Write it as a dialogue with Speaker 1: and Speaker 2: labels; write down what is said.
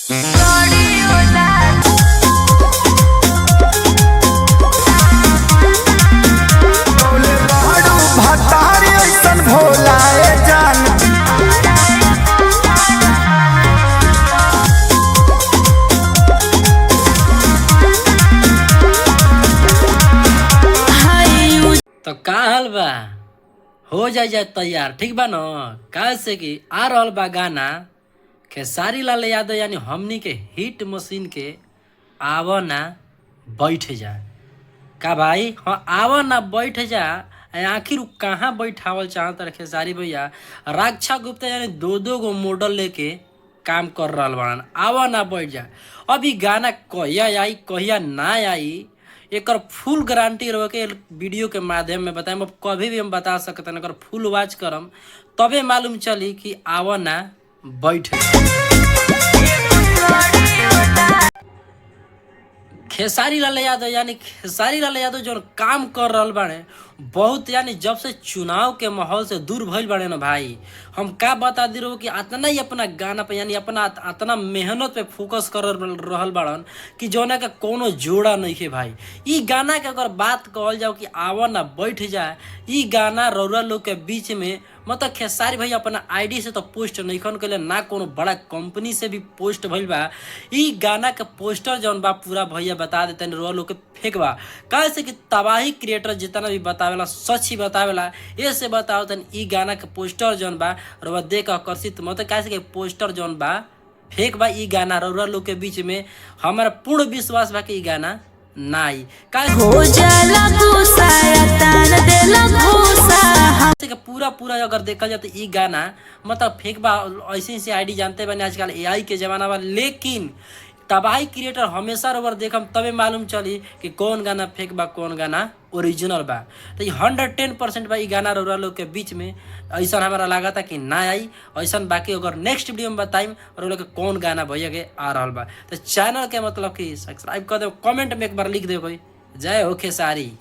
Speaker 1: तो का हाल बा, हो जाए तैयार, ठीक बा न। काहे से कि आ रहल बा गाना खेसारी लाल यादव यानी हमनी के हिट मशीन के आव ना बैठ जा। का भाई, हाँ आव ना बैठ जा। आखिर कहाँ बैठावल चाहत रहे खेसारी भैया। रक्षा गुप्ता यानी दो गो मॉडल लेके काम कर रहा बाड़न। आव ना बैठ जा। अभी गाना कहिया आई कहिया ना आई, एक फुल गारंटी रह के वीडियो के माध्यम में बताएं। अब कभी भी हम बता सकते हैं, अगर फुल वॉच करम तबे मालूम चली कि आव ना बैठ। खेसारी लाल यादव जो काम कर रहा बाड़े बहुत, यानी जब से चुनाव के माहौल से दूर भइल बाड़े ना भाई, हम का बता दी रहो कि इतना ही अपना गाना पे यानी अपना इतना मेहनत पे फोकस कर रहल बाड़न कि जोना का कोनो जोड़ा नहीं है भाई। ई गाना के अगर बात कहल जाओ कि आवा ना बैठ जाए, ई गाना रौरा लोग के बीच में मतलब खेसारी भाई अपना आईडी से तो पोस्ट नहीं खन के ना कोनो बड़ा कंपनी से भी पोस्ट भइल बा। ई गाना के पोस्टर जौन बा पूरा भैया बता देते रौरा लोग के फेंक बा। काहे से कि तबाही क्रिएटर जितना भी बतावेला सच ही बतावेला, ये से बताओ तन ई गाना के पोस्टर जौन बा रौरा देख आकर्षित मत। काहे से कि पोस्टर जौन बा फेंक बा। ई गाना रौरा लोग के बीच में हमारा पूर्ण विश्वास बा कि ई गाना ना आई। हो जाला पूरा अगर देखा जाए तो ई गाना मतलब फेंक बा। ऐसे आईडी जानते बने आजकल एआई के जमाना बा, लेकिन तबाही क्रिएटर हमेशा रोवर देखम तबे मालूम चली कि कौन गाना फेंक बा कौन गाना ओरिजिनल बा। तो ये 110% बा ई गाना रोरा लोग के बीच में। ऐसा हमारा लगा था कि ना आई, ऐसा बाकी अगर नेक्स्ट वीडियो में बताइम और लोग कौन गाना भैया के आ रहा बा। तो चैनल के मतलब कि सब्सक्राइब कर दो, कमेंट में एक बार लिख दे कोई जय हो खेसारी।